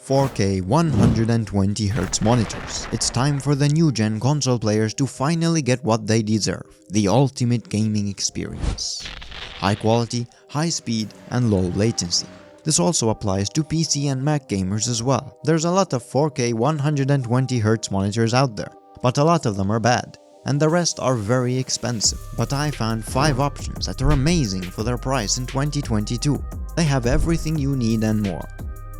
4K 120Hz monitors. It's time for the new gen console players to finally get what they deserve, the ultimate gaming experience. High quality, high speed, and low latency. This also applies to PC and Mac gamers as well. There's a lot of 4K 120Hz monitors out there, but a lot of them are bad, and the rest are very expensive. But I found 5 options that are amazing for their price in 2022. They have everything you need and more.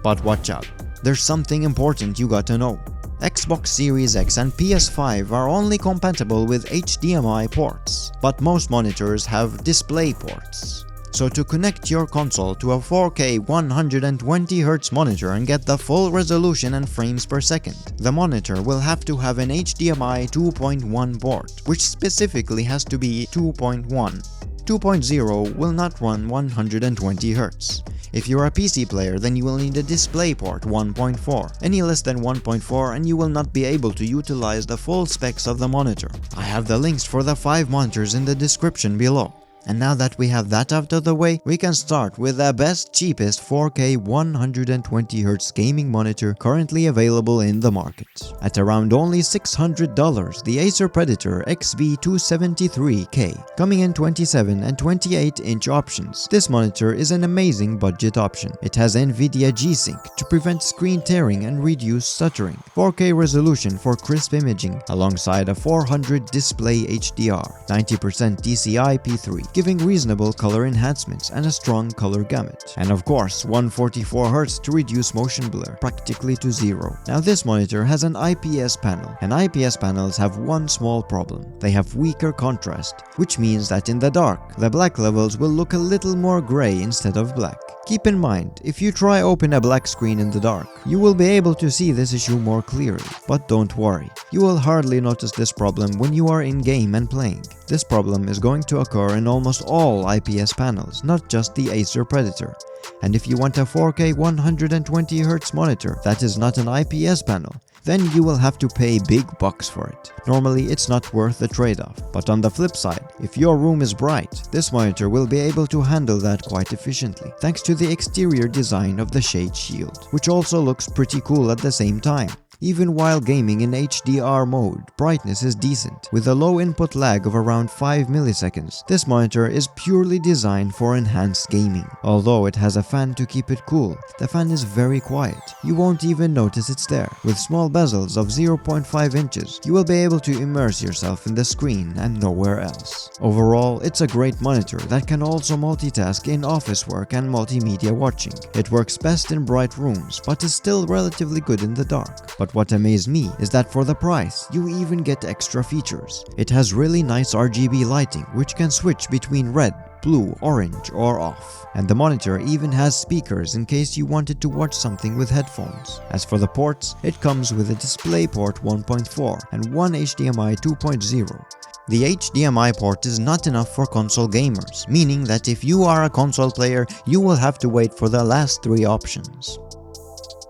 But watch out, there's something important you gotta know. Xbox Series X and PS5 are only compatible with HDMI ports, but most monitors have display ports. So to connect your console to a 4K 120Hz monitor and get the full resolution and frames per second, the monitor will have to have an HDMI 2.1 port, which specifically has to be 2.1. 2.0 will not run 120Hz. If you're a PC player, then you will need a DisplayPort 1.4. Any less than 1.4 and you will not be able to utilize the full specs of the monitor. I have the links for the 5 monitors in the description below. And now that we have that out of the way, we can start with the best, cheapest 4K 120Hz gaming monitor currently available in the market. At around only $600, the Acer Predator XB273K, coming in 27 and 28-inch options. This monitor is an amazing budget option. It has NVIDIA G-Sync to prevent screen tearing and reduce stuttering, 4K resolution for crisp imaging, alongside a 400 display HDR, 90% DCI-P3, giving reasonable color enhancements and a strong color gamut. And of course, 144Hz to reduce motion blur practically to zero. Now this monitor has an IPS panel, and IPS panels have one small problem. They have weaker contrast, which means that in the dark, the black levels will look a little more gray instead of black. Keep in mind, if you try open a black screen in the dark, you will be able to see this issue more clearly. But don't worry, you will hardly notice this problem when you are in-game and playing. This problem is going to occur in almost all IPS panels, not just the Acer Predator. And if you want a 4K 120Hz monitor that is not an IPS panel, then you will have to pay big bucks for it. Normally, it's not worth the trade-off. But on the flip side, if your room is bright, this monitor will be able to handle that quite efficiently, thanks to the exterior design of the shade shield, which also looks pretty cool at the same time. Even while gaming in HDR mode, brightness is decent. With a low input lag of around 5 milliseconds, this monitor is purely designed for enhanced gaming. Although it has a fan to keep it cool, the fan is very quiet. You won't even notice it's there. With small bezels of 0.5 inches, you will be able to immerse yourself in the screen and nowhere else. Overall, it's a great monitor that can also multitask in office work and multimedia watching. It works best in bright rooms, but is still relatively good in the dark. But what amazed me is that for the price, you even get extra features. It has really nice RGB lighting, which can switch between red, blue, orange, or off. And the monitor even has speakers in case you wanted to watch something with headphones. As for the ports, it comes with a DisplayPort 1.4 and one HDMI 2.0. The HDMI port is not enough for console gamers, meaning that if you are a console player, you will have to wait for the last 3 options.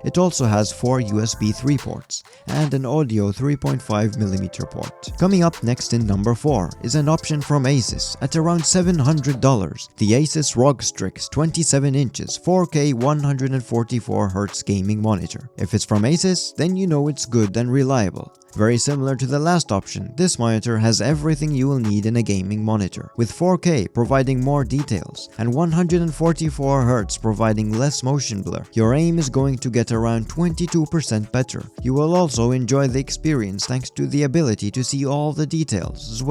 It also has 4 USB 3 ports and an audio 3.5mm port. Coming up next in number 4 is an option from Asus at around $700, the Asus ROG Strix 27 inches 4K 144Hz gaming monitor. If it's from Asus, then you know it's good and reliable. Very similar to the last option, this monitor has everything you will need in a gaming monitor, with 4K providing more details and 144Hz providing less motion blur. Your aim is going to get around 22% better. You will also enjoy the experience thanks to the ability to see all the details as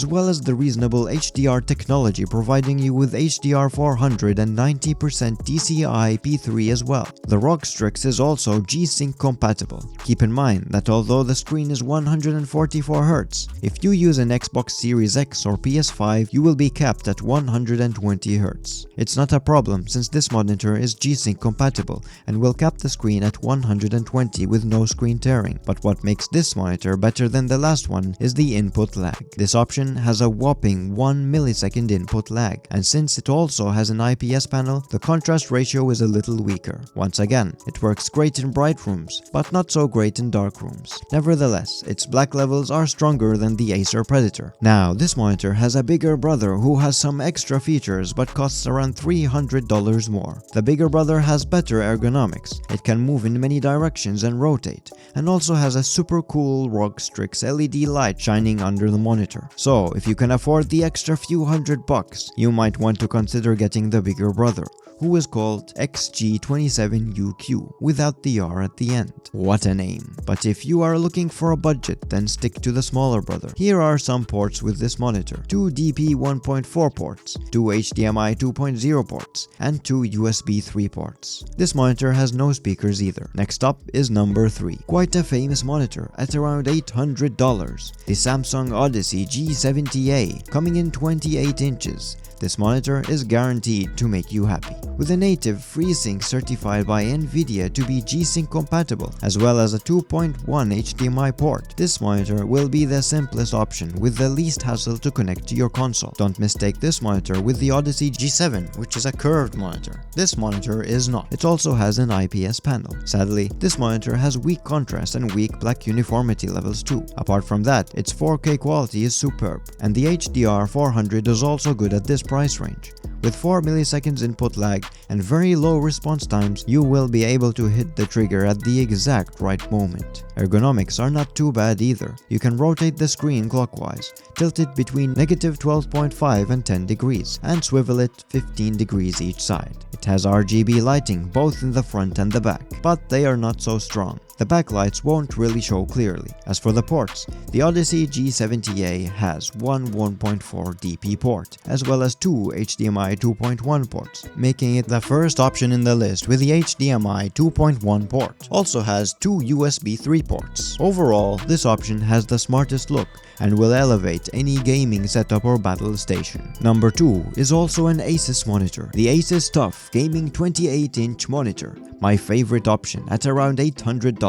well as the reasonable HDR technology providing you with HDR 400 and 90% DCI-P3 as well. The ROG Strix is also G-Sync compatible. Keep in mind that although the screen is 144Hz, if you use an Xbox Series X or PS5, you will be capped at 120Hz. It's not a problem since this monitor is G-Sync compatible and will cap the screen at 120 with no screen tearing. But what makes this monitor better than the last one is the input lag. This option has a whopping 1 millisecond input lag, and since it also has an IPS panel, the contrast ratio is a little weaker. Once again, it works great in bright rooms, but not so great in dark rooms. Nevertheless, its black levels are stronger than the Acer Predator. Now, this monitor has a bigger brother who has some extra features but costs around $300 more. The bigger brother has better ergonomics. It can move in many directions and rotate, and also has a super cool ROG Strix LED light shining under the monitor. So if you can afford the extra few $100, you might want to consider getting the bigger brother, who is called XG27UQ without the R at the end. What a name. But if you are looking for a budget, then stick to the smaller brother. Here are some ports with this monitor: 2 DP1.4 ports, 2 HDMI 2.0 ports, and 2 USB 3 ports. This monitor has no speakers either. Next up is number 3. Quite a famous monitor at around $800. The Samsung Odyssey G70A, coming in 28 inches. This monitor is guaranteed to make you happy. With a native FreeSync certified by Nvidia to be G-Sync compatible, as well as a 2.1 HDMI port, this monitor will be the simplest option with the least hassle to connect to your console. Don't mistake this monitor with the Odyssey G7, which is a curved monitor. This monitor is not. It also has an IPS panel. Sadly, this monitor has weak contrast and weak black uniformity levels too. Apart from that, its 4K quality is superb, and the HDR 400 is also good at this price range. With 4 milliseconds input lag and very low response times, you will be able to hit the trigger at the exact right moment. Ergonomics are not too bad either. You can rotate the screen clockwise, tilt it between -12.5 and 10 degrees, and swivel it 15 degrees each side. It has RGB lighting both in the front and the back, but they are not so strong. The backlights won't really show clearly. As for the ports, the Odyssey G70A has one 1.4 DP port, as well as 2 HDMI 2.1 ports, making it the first option in the list with the HDMI 2.1 port. Also has 2 USB 3 ports. Overall, this option has the smartest look and will elevate any gaming setup or battle station. Number 2 is also an Asus monitor, the ASUS TUF Gaming 28-inch monitor, my favorite option at around $800.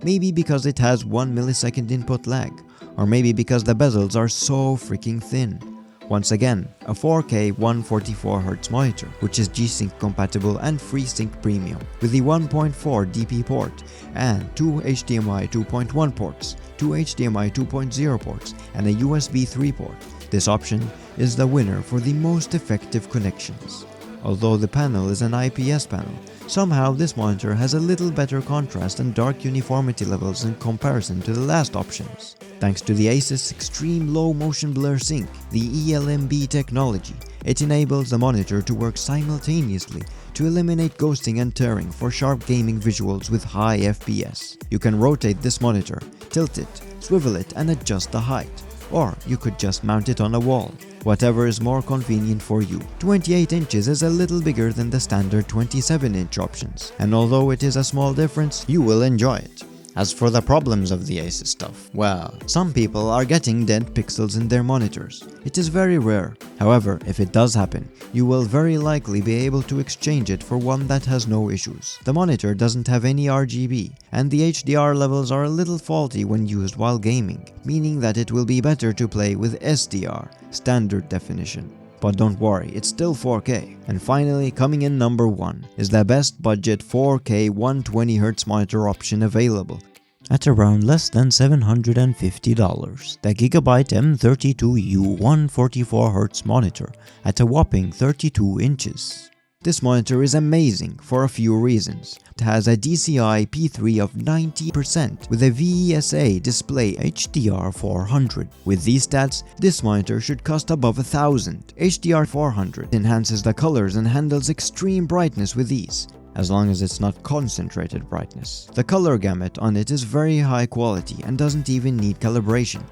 Maybe because it has 1 millisecond input lag, or maybe because the bezels are so freaking thin. Once again, a 4K 144Hz monitor, which is G-Sync compatible and FreeSync Premium, with the 1.4 DP port and 2 HDMI 2.1 ports, 2 HDMI 2.0 ports, and a USB 3 port. This option is the winner for the most effective connections. Although the panel is an IPS panel, somehow this monitor has a little better contrast and dark uniformity levels in comparison to the last options. Thanks to the Asus Extreme Low Motion Blur Sync, the ELMB technology, it enables the monitor to work simultaneously to eliminate ghosting and tearing for sharp gaming visuals with high FPS. You can rotate this monitor, tilt it, swivel it, and adjust the height. Or you could just mount it on a wall. Whatever is more convenient for you. 28 inches is a little bigger than the standard 27-inch options, and although it is a small difference, you will enjoy it. As for the problems of the Asus TUF, well, some people are getting dead pixels in their monitors. It is very rare. However, if it does happen, you will very likely be able to exchange it for one that has no issues. The monitor doesn't have any RGB, and the HDR levels are a little faulty when used while gaming, meaning that it will be better to play with SDR, standard definition. But don't worry, it's still 4K. And finally, coming in number 1 is the best budget 4K 120Hz monitor option available. At around less than $750, the Gigabyte M32U 144Hz monitor at a whopping 32 inches. This monitor is amazing for a few reasons. It has a DCI P3 of 90% with a VESA display HDR 400. With these stats, this monitor should cost above $1,000. HDR 400 enhances the colors and handles extreme brightness with ease, as long as it's not concentrated brightness. The color gamut on it is very high quality and doesn't even need calibration.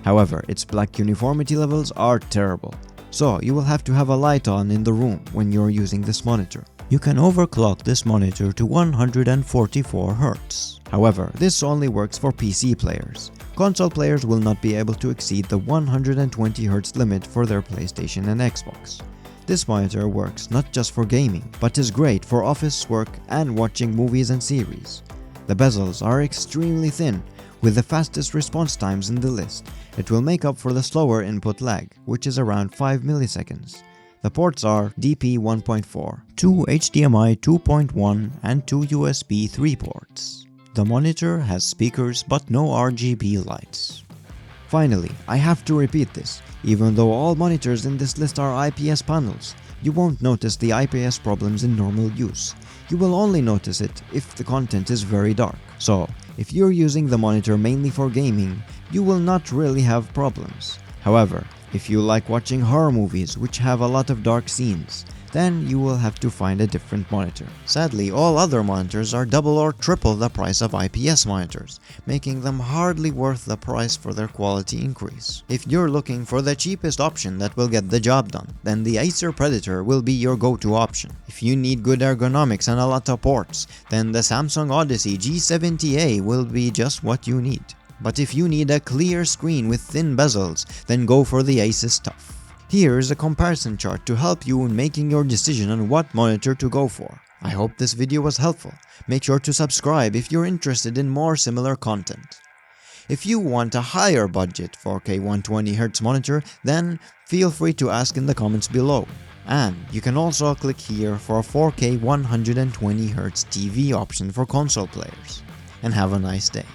However, its black uniformity levels are terrible. So you will have to have a light on in the room when you're using this monitor. You can overclock this monitor to 144 Hz. However, this only works for PC players. Console players will not be able to exceed the 120 Hz limit for their PlayStation and Xbox. This monitor works not just for gaming, but is great for office work and watching movies and series. The bezels are extremely thin, with the fastest response times in the list. It will make up for the slower input lag, which is around 5 milliseconds. The ports are DP1.4, 2 HDMI 2.1 and 2 USB 3 ports. The monitor has speakers but no RGB lights. Finally, I have to repeat this, even though all monitors in this list are IPS panels, you won't notice the IPS problems in normal use. You will only notice it if the content is very dark. So, if you're using the monitor mainly for gaming, you will not really have problems. However, if you like watching horror movies which have a lot of dark scenes, then you will have to find a different monitor. Sadly, all other monitors are double or triple the price of IPS monitors, making them hardly worth the price for their quality increase. If you're looking for the cheapest option that will get the job done, then the Acer Predator will be your go-to option. If you need good ergonomics and a lot of ports, then the Samsung Odyssey G70A will be just what you need. But if you need a clear screen with thin bezels, then go for the ASUS TUF. Here is a comparison chart to help you in making your decision on what monitor to go for. I hope this video was helpful. Make sure to subscribe if you're interested in more similar content. If you want a higher budget 4K 120Hz monitor, then feel free to ask in the comments below. And you can also click here for a 4K 120Hz TV option for console players. And have a nice day.